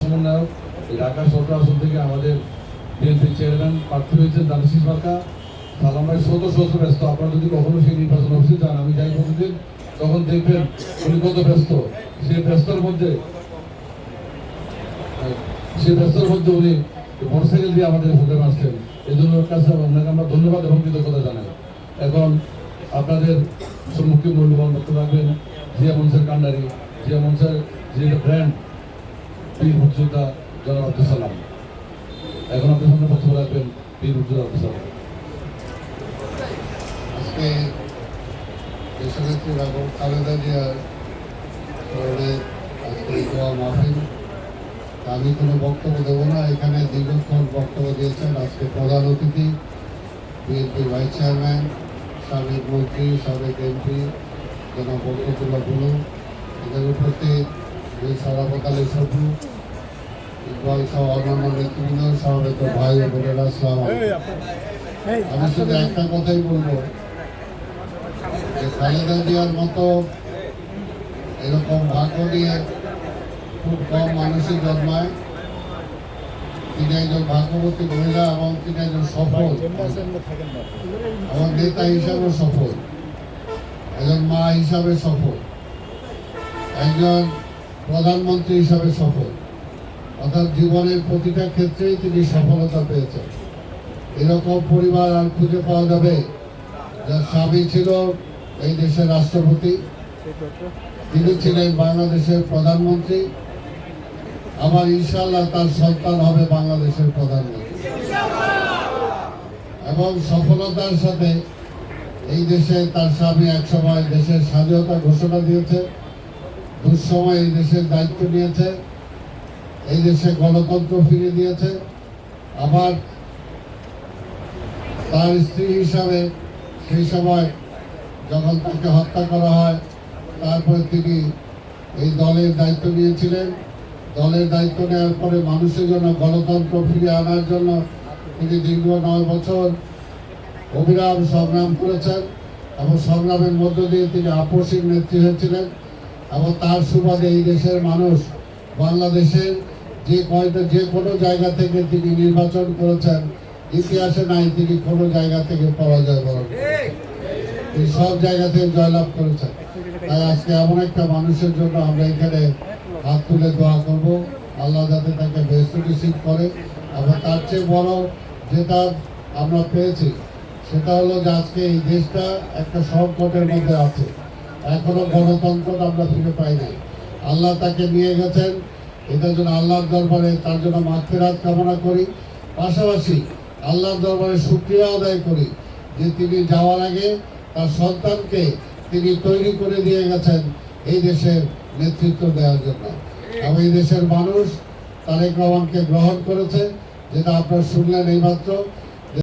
সমন্বয়ক এই ঢাকা 17 আসন থেকে আমাদের বিএনপি চেয়ারম্যান প্রার্থী হয়েছেন দানিশ মার্কা। সালাম ভাই শত ব্যস্ত। আপনারা যদি কখনো সেই নির্বাচন অফিসে যান, আমি যাই প্রতিদিন, তখন দেখবেন উনি কত ব্যস্ত। সেই ব্যস্তর মধ্যে উনি মোটরসাইকেল দিয়ে আমাদের প্রোগ্রাম আসছেন। এই জন্য কাছে আপনাকে আমরা ধন্যবাদ এবং কৃতজ্ঞতা জানাই। এখন আপনাদের সম্মুখে মূল্যবান বক্তব্য রাখবেন জিয়া মনসুর কান্ডারি, জিয়া মনসুর যে ব্র্যান্ড বীর মুক্তিযোদ্ধা জনাব আব্দুল সালাম। এখন আপনার সামনে বক্তব্য রাখবেন বীর মুক্তিযোদ্ধা আব্দুল সালাম। আজকে দেশনেত্রী বেগম খালেদা জিয়ার আজকে দোয়া মাহফিল। আমি কোনো বক্তব্য দেবো না। এখানে দীর্ঘক্ষণ বক্তব্য দিয়েছেন আজকে প্রধান অতিথি বিএনপি ভাইস চেয়ারম্যান, সাবেক মন্ত্রী, সাবেক এমপি জনাব বরকতুল্লাহ বুলু, এদের উপস্থিত সরাফত আলী সবু, ইকবাল সহ অন্যান্য নেতৃবৃন্দ, সমবেত ভাই ও বোনেরা, আসসালামু আলাইকুম। আমি শুধু একটা কথাই বলবো যে খালেদা জিয়ার মতো এরকম ভাগ্য নিয়ে খুব কম মানুষই জন্মায়। তিনি একজন ভাগ্যবতী মহিলা এবং তিনি একজন সফল এবং নেতা হিসাবে সফল, একজন মা হিসাবে সফল, একজন প্রধানমন্ত্রী হিসাবে সফল, অর্থাৎ জীবনের প্রতিটা ক্ষেত্রেই তিনি সফলতা পেয়েছেন। এরকম পরিবার আর খুঁজে পাওয়া যাবে যার স্বামী ছিল এই দেশের রাষ্ট্রপতি, তিনি ছিলেন বাংলাদেশের প্রধানমন্ত্রী, আবার ইনশাআল্লাহ তার সন্তান হবে বাংলাদেশের প্রধানমন্ত্রী। এবং সফলতার সাথে এই দেশে তার স্বামী একসময় দেশের স্বাধীনতা ঘোষণা দিয়েছে, দুঃসময় এই দেশের দায়িত্ব নিয়েছে, এই দেশে গণতন্ত্র ফিরিয়ে দিয়েছে। আবার তার স্ত্রী হিসাবে সেই সময় যখন তাকে হত্যা করা হয়, তারপরে তিনি এই দলের দায়িত্ব নিয়েছিলেন। দলের দায়িত্ব নেওয়ার পরে মানুষের জন্য গণতন্ত্র ফিরিয়ে আনার জন্য তিনি দীর্ঘ 9 বছর অবিরাম সংগ্রাম করেছেন এবং সংগ্রামের মধ্য দিয়ে তিনি আপসীর নেত্রী হয়েছিলেন। এবং তার সুবাদে এই দেশের মানুষ বাংলাদেশের যে কোনো জায়গা থেকে তিনি নির্বাচন করেছেন, ইতিহাসে নাই তিনি কোনো জায়গা থেকে পরাজয় বরণ করেছেন, তিনি সব জায়গা থেকে জয়লাভ করেছেন। তাই আজকে এমন একটা মানুষের জন্য আমরা এখানে হাত তুলে দোয়া করব, আল্লাহ যাতে তাকে বেস্ট রিসিভ করে। এবং তার চেয়ে বড় যেটা আমরা পেয়েছি সেটা হলো যে আজকে এই দেশটা একটা সংকটের মধ্যে আছে, এখনো গণতন্ত্র আমরা ফিরে পাই নাই। আল্লাহ তাকে নিয়ে গেছেন, এটার জন্য আল্লাহর দরবারে তার জন্য মাগফিরাত কামনা করি। পাশাপাশি আল্লাহর দরবারে শুকরিয়া আদায় করি যে তিনি যাওয়ার আগে তার সন্তানকে তিনি তৈরি করে দিয়ে গেছেন এই দেশের নেতৃত্ব দেওয়ার জন্য। এবং এই দেশের মানুষ তারেক রহমানকে গ্রহণ করেছে, যেটা আপনারা শুনলেন এইমাত্র।